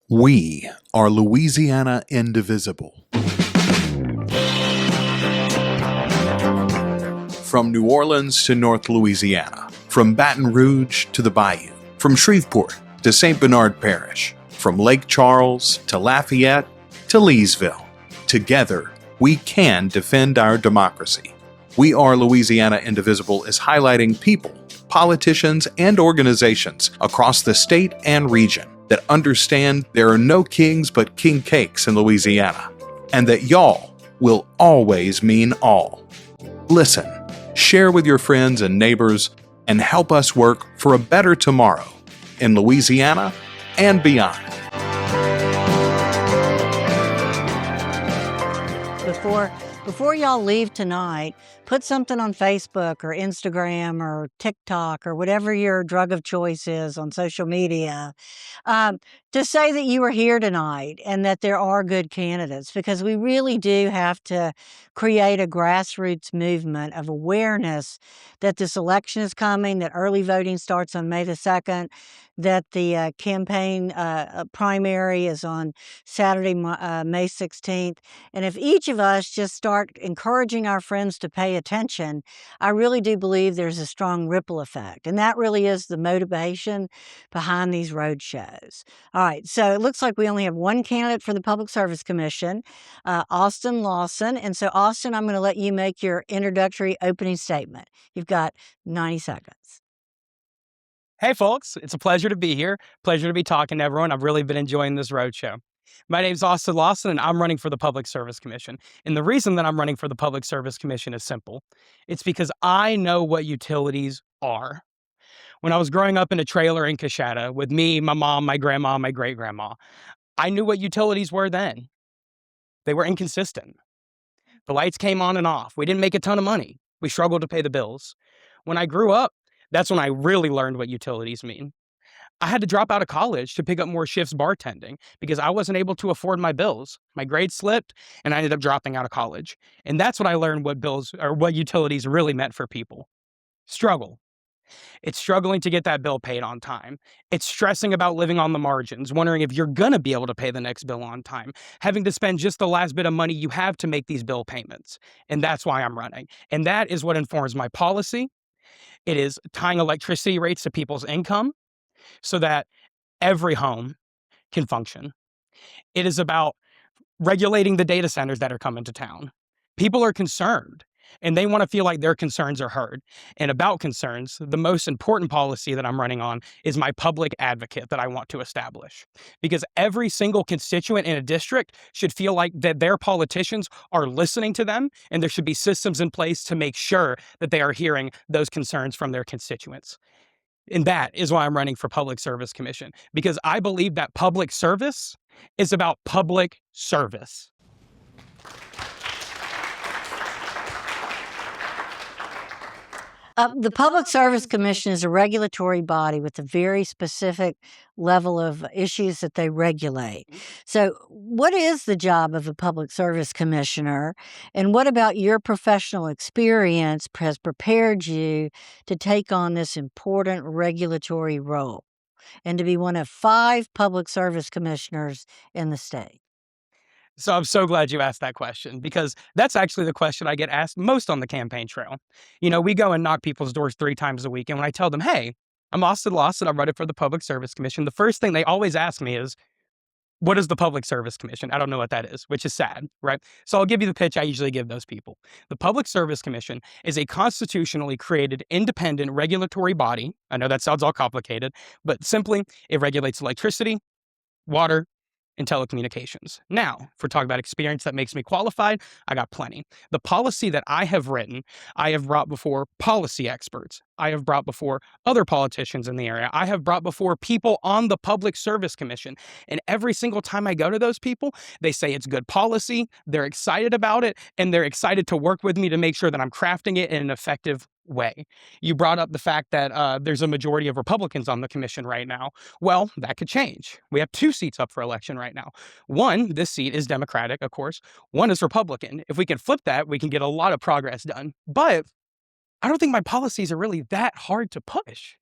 We are Louisiana Indivisible. From New Orleans to North Louisiana, from Baton Rouge to the Bayou, from Shreveport to St. Bernard Parish, from Lake Charles to Lafayette to Leesville. Together, we can defend our democracy. We Are Louisiana Indivisible is highlighting people, politicians, and organizations across the state and region that understand there are no kings but king cakes in Louisiana, and that y'all will always mean all. Listen, share with your friends and neighbors, and help us work for a better tomorrow in Louisiana and beyond. Before y'all leave tonight, put something on Facebook or Instagram or TikTok or whatever your drug of choice is on social media, to say that you were here tonight and that there are good candidates, because we really do have to create a grassroots movement of awareness that this election is coming, that early voting starts on May the 2nd, that the campaign primary is on Saturday, May 16th. And if each of us just start encouraging our friends to pay attention, I really do believe there's a strong ripple effect. And that really is the motivation behind these road shows. All right, so it looks like we only have one candidate for the Public Service Commission, Austin Lawson. And so, Austin, I'm going to let you make your introductory opening statement. You've got 90 seconds. Hey, folks, it's a pleasure to be here. Pleasure to be talking to everyone. I've really been enjoying this roadshow. My name is Austin Lawson, and I'm running for the Public Service Commission. And the reason that I'm running for the Public Service Commission is simple. It's because I know what utilities are. When I was growing up in a trailer in Coshada with me, my mom, my grandma, my great-grandma, I knew what utilities were then. They were inconsistent. The lights came on and off. We didn't make a ton of money. We struggled to pay the bills. When I grew up, that's when I really learned what utilities mean. I had to drop out of college to pick up more shifts bartending because I wasn't able to afford my bills. My grades slipped and I ended up dropping out of college. And that's when I learned what utilities really meant for people. Struggle. It's struggling to get that bill paid on time. It's stressing about living on the margins, wondering if you're going to be able to pay the next bill on time, having to spend just the last bit of money you have to make these bill payments. And that's why I'm running. And that is what informs my policy. It is tying electricity rates to people's income so that every home can function. It is about regulating the data centers that are coming to town. People are concerned, and they want to feel like their concerns are heard. And about concerns, the most important policy that I'm running on is my public advocate that I want to establish. Because every single constituent in a district should feel like that their politicians are listening to them, and there should be systems in place to make sure that they are hearing those concerns from their constituents. And that is why I'm running for Public Service Commission, because I believe that public service is about public service. The Public Service Commission is a regulatory body with a very specific level of issues that they regulate. So what is the job of a Public Service Commissioner, and what about your professional experience has prepared you to take on this important regulatory role and to be one of 5 Public Service Commissioners in the state? So I'm so glad you asked that question, because that's actually the question I get asked most on the campaign trail. You know, we go and knock people's doors 3 times a week. And when I tell them, hey, I'm Austin Lawson, I'm running for the Public Service Commission, the first thing they always ask me is, what is the Public Service Commission? I don't know what that is, which is sad, right? So I'll give you the pitch I usually give those people. The Public Service Commission is a constitutionally created independent regulatory body. I know that sounds all complicated, but simply it regulates electricity, water, and telecommunications. Now, if we're talking about experience that makes me qualified, I got plenty. The policy that I have written, I have brought before policy experts. I have brought before other politicians in the area. I have brought before people on the Public Service Commission. And every single time I go to those people, they say it's good policy, they're excited about it, and they're excited to work with me to make sure that I'm crafting it in an effective way. You brought up the fact that there's a majority of Republicans on the commission right now. Well, that could change. We have 2 seats up for election right now. One, this seat is Democratic, of course. One is Republican. If we can flip that, we can get a lot of progress done. But I don't think my policies are really that hard to push.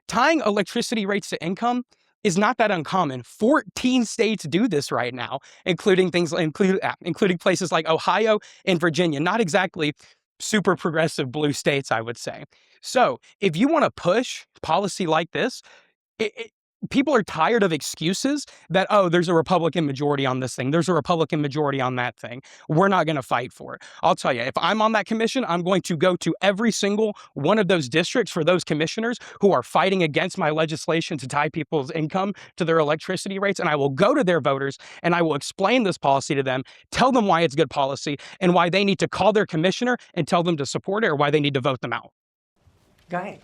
Tying electricity rates to income is not that uncommon. 14 states do this right now, including places like Ohio and Virginia. Not exactly super progressive blue states, I would say. So if you want to push policy like this, people are tired of excuses that, oh, there's a Republican majority on this thing. There's a Republican majority on that thing. We're not going to fight for it. I'll tell you, if I'm on that commission, I'm going to go to every single one of those districts for those commissioners who are fighting against my legislation to tie people's income to their electricity rates. And I will go to their voters and I will explain this policy to them, tell them why it's good policy and why they need to call their commissioner and tell them to support it or why they need to vote them out. Great.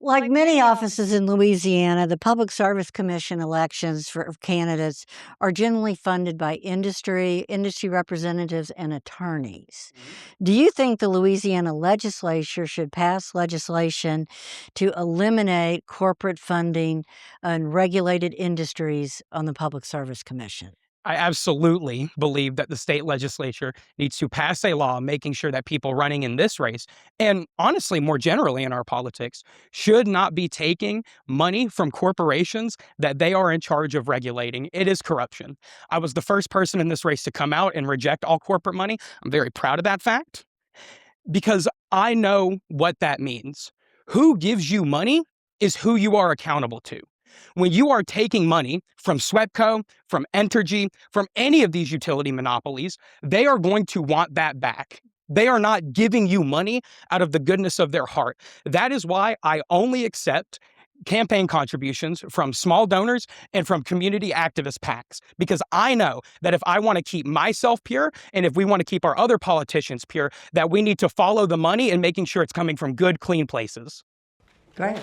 Like many offices in Louisiana, the Public Service Commission elections for candidates are generally funded by industry representatives, and attorneys. Do you think the Louisiana legislature should pass legislation to eliminate corporate funding and regulated industries on the Public Service Commission? I absolutely believe that the state legislature needs to pass a law making sure that people running in this race, and honestly, more generally in our politics, should not be taking money from corporations that they are in charge of regulating. It is corruption. I was the first person in this race to come out and reject all corporate money. I'm very proud of that fact because I know what that means. Who gives you money is who you are accountable to. When you are taking money from SWEPCO, from Entergy, from any of these utility monopolies, they are going to want that back. They are not giving you money out of the goodness of their heart. That is why I only accept campaign contributions from small donors and from community activist PACs, because I know that if I want to keep myself pure and if we want to keep our other politicians pure, that we need to follow the money and making sure it's coming from good, clean places. Great.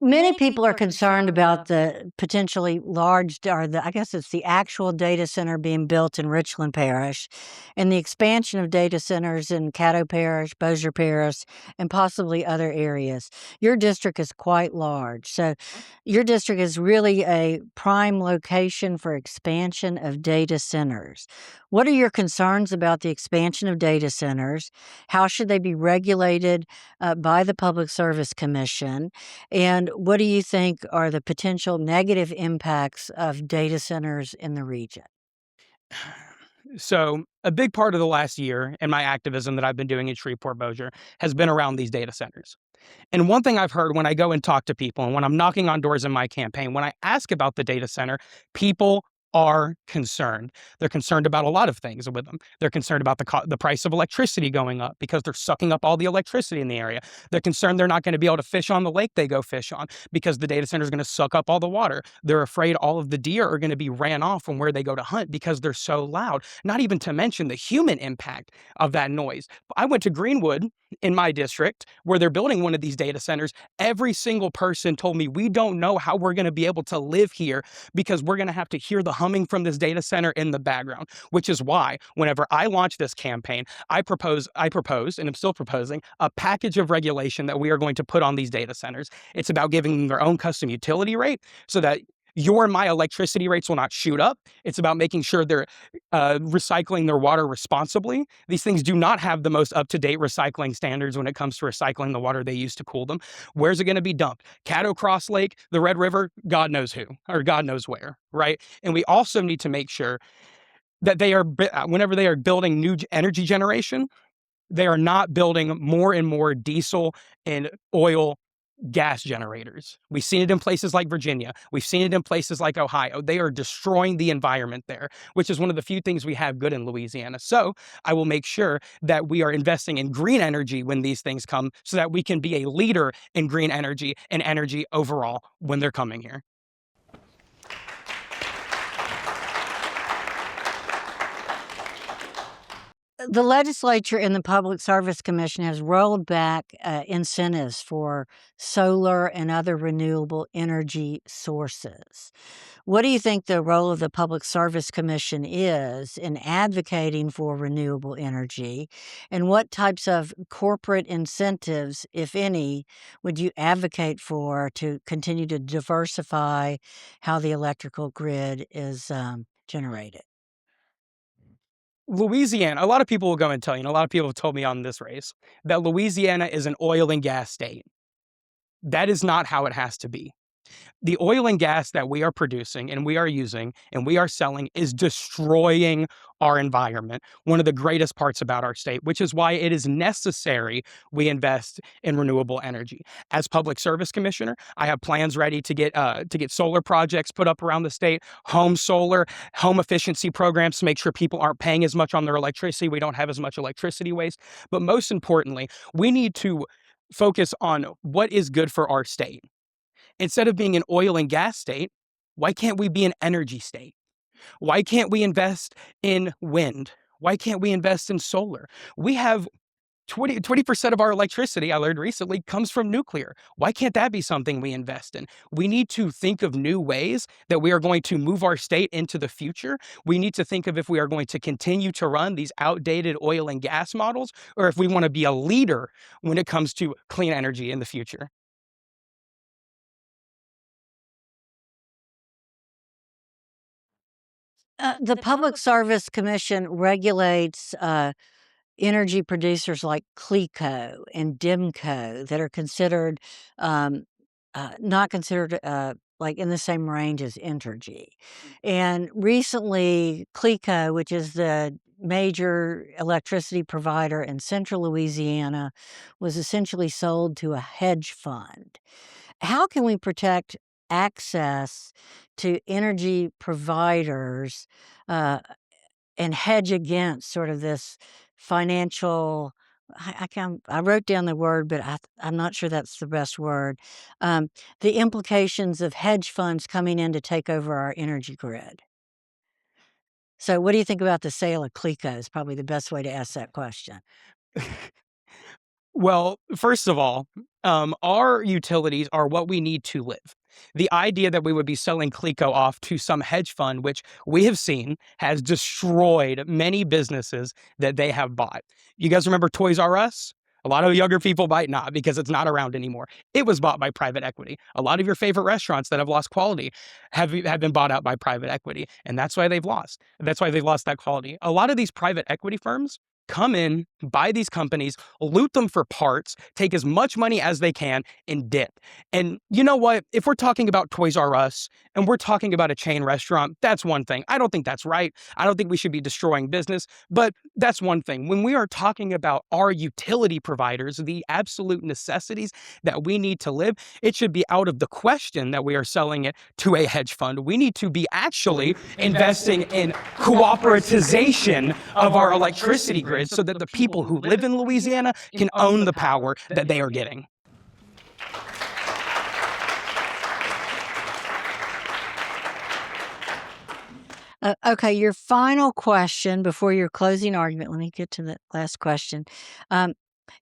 Many people are concerned about the potentially large, I guess it's the actual data center being built in Richland Parish and the expansion of data centers in Caddo Parish, Bossier Parish, and possibly other areas. Your district is quite large. So your district is really a prime location for expansion of data centers. What are your concerns about the expansion of data centers? How should they be regulated by the Public Service Commission? And what do you think are the potential negative impacts of data centers in the region? So a big part of the last year in my activism that I've been doing in Shreveport, Bossier has been around these data centers. And one thing I've heard when I go and talk to people and when I'm knocking on doors in my campaign, when I ask about the data center, people are concerned. They're concerned about a lot of things with them. They're concerned about the price of electricity going up because they're sucking up all the electricity in the area. They're concerned they're not going to be able to fish on the lake they go fish on because the data center is going to suck up all the water. They're afraid all of the deer are going to be ran off from where they go to hunt because they're so loud, not even to mention the human impact of that noise. I went to Greenwood in my district where they're building one of these data centers. Every single person told me, we don't know how we're going to be able to live here because we're going to have to hear the humming from this data center in the background, which is why whenever I launched this campaign, I proposed, and I'm still proposing, a package of regulation that we are going to put on these data centers. It's about giving them their own custom utility rate so that your and my electricity rates will not shoot up. It's about making sure they're recycling their water responsibly. These things do not have the most up-to-date recycling standards when it comes to recycling the water they use to cool them. Where's it going to be dumped? Caddo Cross Lake, the Red River, God knows who, or God knows where, right? And we also need to make sure that they are, whenever they are building new energy generation, they are not building more and more diesel and oil gas generators. We've seen it in places like Virginia. We've seen it in places like Ohio. They are destroying the environment there, which is one of the few things we have good in Louisiana. So I will make sure that we are investing in green energy when these things come so that we can be a leader in green energy and energy overall when they're coming here. The legislature and the Public Service Commission has rolled back incentives for solar and other renewable energy sources. What do you think the role of the Public Service Commission is in advocating for renewable energy? And what types of corporate incentives, if any, would you advocate for to continue to diversify how the electrical grid is generated? Louisiana, a lot of people will go and tell you, and a lot of people have told me on this race, that Louisiana is an oil and gas state. That is not how it has to be. The oil and gas that we are producing and we are using and we are selling is destroying our environment. One of the greatest parts about our state, which is why it is necessary we invest in renewable energy. As public service commissioner, I have plans ready to get solar projects put up around the state, home solar, home efficiency programs to make sure people aren't paying as much on their electricity. We don't have as much electricity waste. But most importantly, we need to focus on what is good for our state. Instead of being an oil and gas state, why can't we be an energy state? Why can't we invest in wind? Why can't we invest in solar? We have 20% of our electricity, I learned recently, comes from nuclear. Why can't that be something we invest in? We need to think of new ways that we are going to move our state into the future. We need to think of if we are going to continue to run these outdated oil and gas models, or if we want to be a leader when it comes to clean energy in the future. The Public Service Commission regulates energy producers like CLECO and DIMCO that are considered not considered like in the same range as Entergy. And recently, CLECO, which is the major electricity provider in central Louisiana, was essentially sold to a hedge fund. How can we protect access to energy providers uh, and hedge against sort of this financial I wrote down the word, but I'm not sure that's the best word. Um, the implications of hedge funds coming in to take over our energy grid. So, what do you think about the sale of CLECO? Is probably the best way to ask that question. Well, first of all, our utilities are what we need to live. The idea that we would be selling CLECO off to some hedge fund, which we have seen has destroyed many businesses that they have bought. You guys remember Toys R Us? A lot of younger people might not because it's not around anymore. It was bought by private equity. A lot of your favorite restaurants that have lost quality have been bought out by private equity, and that's why they've lost. That's why they've lost that quality. A lot of these private equity firms come in, buy these companies, loot them for parts, take as much money as they can, and dip. And you know what? If we're talking about Toys R Us and we're talking about a chain restaurant, that's one thing. I don't think that's right. I don't think we should be destroying business, but that's one thing. When we are talking about our utility providers, the absolute necessities that we need to live, it should be out of the question that we are selling it to a hedge fund. We need to be actually investing in cooperatization of our electricity grid so that the people who live in Louisiana can own the power that they are getting. Okay, your final question before your closing argument. Let me get to the last question.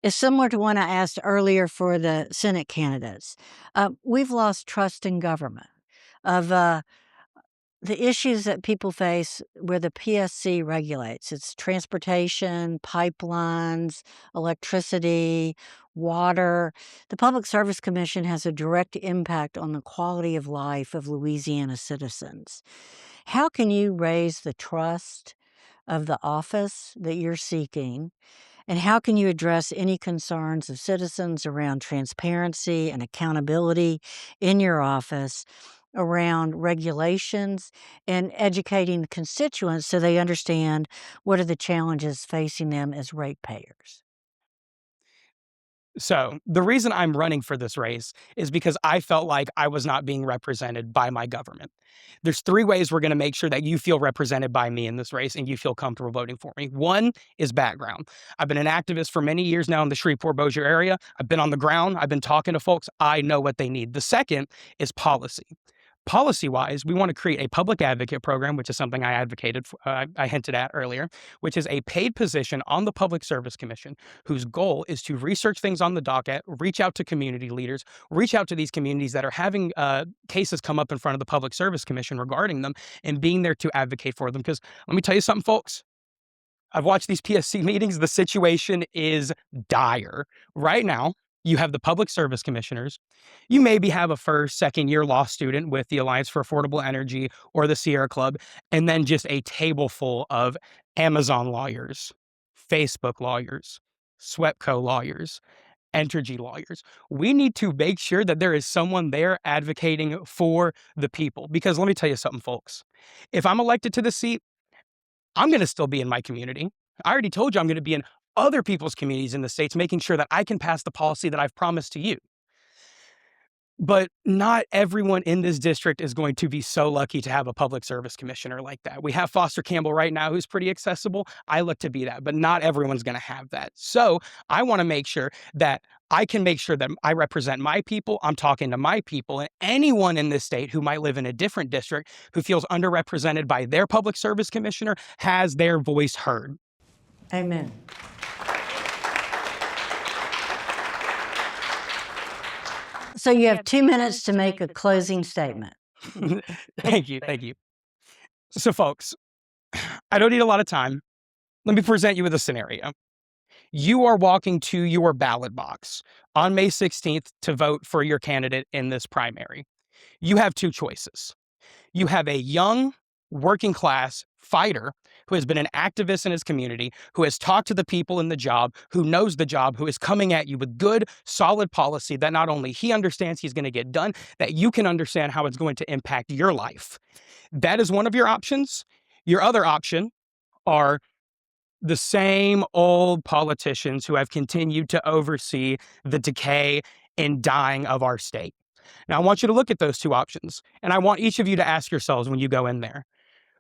Is similar to one I asked earlier for the Senate candidates. We've lost trust in government of the issues that people face where the PSC regulates. It's transportation, pipelines, electricity, water. The Public Service Commission has a direct impact on the quality of life of Louisiana citizens. How can you raise the trust of the office that you're seeking? And how can you address any concerns of citizens around transparency and accountability in your office, around regulations, and educating the constituents so they understand what are the challenges facing them as ratepayers? So the reason I'm running for this race is because I felt like I was not being represented by my government. There's three ways we're going to make sure that you feel represented by me in this race and you feel comfortable voting for me. One is background. I've been an activist for many years now in the Shreveport-Bossier area. I've been on the ground. I've been talking to folks. I know what they need. The second is policy. Policy-wise, we want to create a public advocate program, which is something I advocated for, I hinted at earlier, which is a paid position on the Public Service Commission, whose goal is to research things on the docket, reach out to community leaders, reach out to these communities that are having cases come up in front of the Public Service Commission regarding them, and being there to advocate for them. Because let me tell you something, folks. I've watched these PSC meetings. The situation is dire. Right now, you have the public service commissioners. You maybe have a first, second year law student with the Alliance for Affordable Energy or the Sierra Club, and then just a table full of Amazon lawyers, Facebook lawyers, SWEPCO lawyers, Entergy lawyers. We need to make sure that there is someone there advocating for the people. Because let me tell you something, folks. If I'm elected to the seat, I'm going to still be in my community. I already told you I'm going to be in other people's communities in the states, making sure that I can pass the policy that I've promised to you. But not everyone in this district is going to be so lucky to have a public service commissioner like that. We have Foster Campbell right now, who's pretty accessible. I look to be that, but not everyone's going to have that. So I want to make sure that I can make sure that I represent my people. I'm talking to my people, and anyone in this state who might live in a different district who feels underrepresented by their public service commissioner has their voice heard. Amen. So you have 2 minutes to make a closing statement. Thank you. Thank you. So, folks, I don't need a lot of time. Let me present you with a scenario. You are walking to your ballot box on May 16th to vote for your candidate in this primary. You have two choices. You have a young, working class fighter who has been an activist in his community, who has talked to the people in the job, who knows the job, who is coming at you with good, solid policy that not only he understands he's going to get done, that you can understand how it's going to impact your life. That is one of your options. Your other option are the same old politicians who have continued to oversee the decay and dying of our state. Now, I want you to look at those two options, and I want each of you to ask yourselves when you go in there,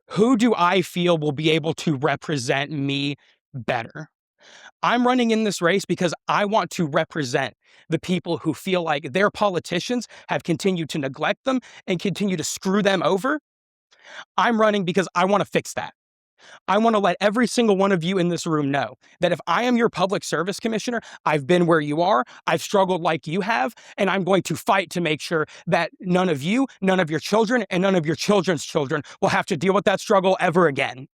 who do I feel will be able to represent me better? I'm running in this race because I want to represent the people who feel like their politicians have continued to neglect them and continue to screw them over. I'm running because I want to fix that. I want to let every single one of you in this room know that if I am your public service commissioner, I've been where you are, I've struggled like you have, and I'm going to fight to make sure that none of you, none of your children, and none of your children's children will have to deal with that struggle ever again.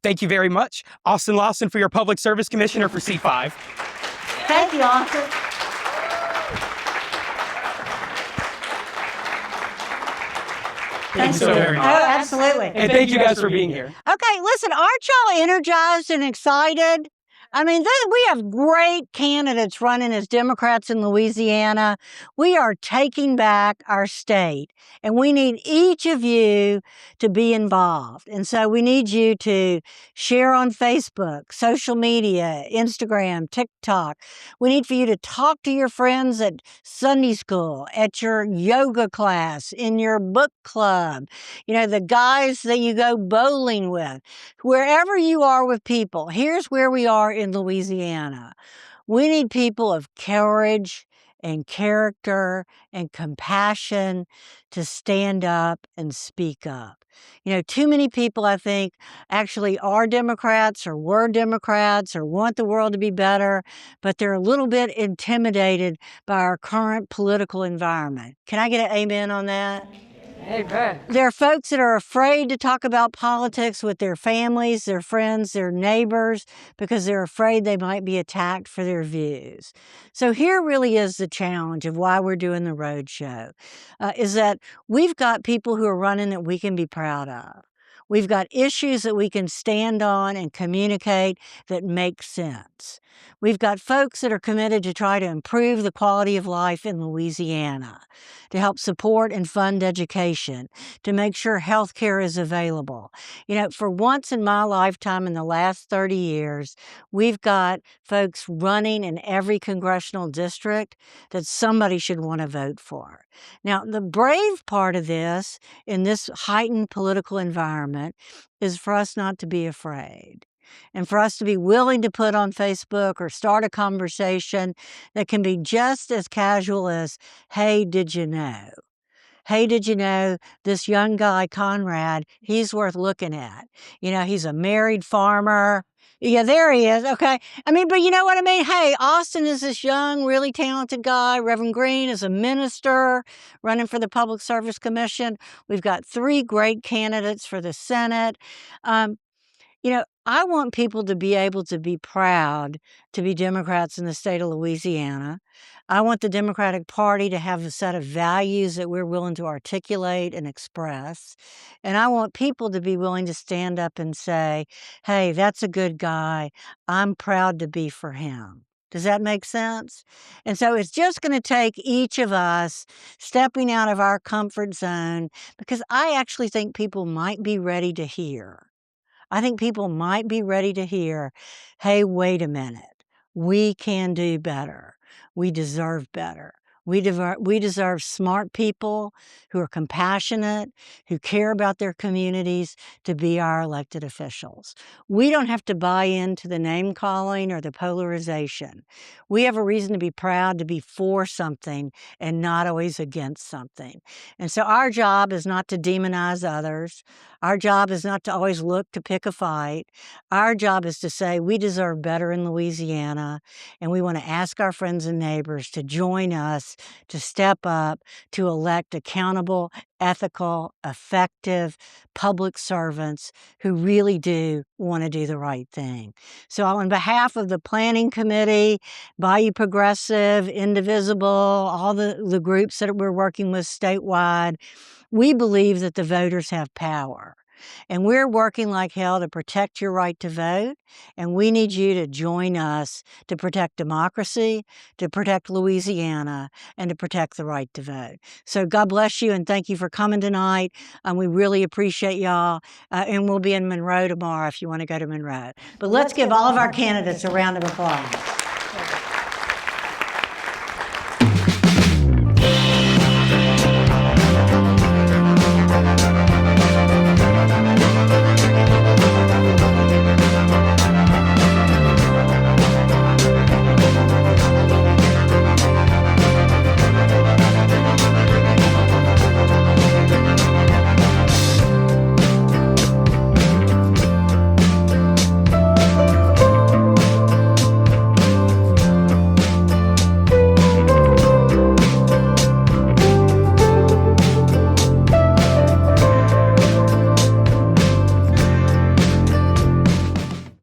Thank you very much. Austin Lawson for your public service commissioner for C5. Thank you, Austin. Thank you so very much. Oh, absolutely. And thank you guys for being here. Okay, listen, aren't y'all energized and excited? I mean, we have great candidates running as Democrats in Louisiana. We are taking back our state, and we need each of you to be involved. And so we need you to share on Facebook, social media, Instagram, TikTok. We need for you to talk to your friends at Sunday school, at your yoga class, in your book club, the guys that you go bowling with. Wherever you are with people, here's where we are in Louisiana. We need people of courage and character and compassion to stand up and speak up. Too many people, I think, actually are Democrats or were Democrats or want the world to be better, but they're a little bit intimidated by our current political environment. Can I get an amen on that? Amen. There are folks that are afraid to talk about politics with their families, their friends, their neighbors, because they're afraid they might be attacked for their views. So here really is the challenge of why we're doing the Roadshow, is that we've got people who are running that we can be proud of. We've got issues that we can stand on and communicate that make sense. We've got folks that are committed to try to improve the quality of life in Louisiana, to help support and fund education, to make sure health care is available. For once in my lifetime in the last 30 years, we've got folks running in every congressional district that somebody should want to vote for. Now, the brave part of this, in this heightened political environment, is for us not to be afraid. And for us to be willing to put on Facebook or start a conversation that can be just as casual as, hey, did you know? Hey, did you know this young guy, Conrad, he's worth looking at. He's a married farmer. Yeah, there he is. Okay. But you know what I mean? Hey, Austin is this young, really talented guy. Reverend Green is a minister running for the Public Service Commission. We've got 3 great candidates for the Senate. I want people to be able to be proud to be Democrats in the state of Louisiana. I want the Democratic Party to have a set of values that we're willing to articulate and express. And I want people to be willing to stand up and say, hey, that's a good guy. I'm proud to be for him. Does that make sense? And so it's just going to take each of us stepping out of our comfort zone, because I actually think people might be ready to hear. I think people might be ready to hear, hey, wait a minute. We can do better. We deserve better. We deserve smart people who are compassionate, who care about their communities, to be our elected officials. We don't have to buy into the name calling or the polarization. We have a reason to be proud to be for something and not always against something. And so our job is not to demonize others. Our job is not to always look to pick a fight. Our job is to say we deserve better in Louisiana, and we want to ask our friends and neighbors to join us, to step up, to elect accountable, ethical, effective public servants who really do want to do the right thing. So on behalf of the Planning Committee, Bayou Progressive, Indivisible, all the groups that we're working with statewide, we believe that the voters have power. And we're working like hell to protect your right to vote. And we need you to join us to protect democracy, to protect Louisiana, and to protect the right to vote. So God bless you, and thank you for coming tonight. We really appreciate y'all. And we'll be in Monroe tomorrow if you want to go to Monroe. But let's give all of our candidates a round of applause.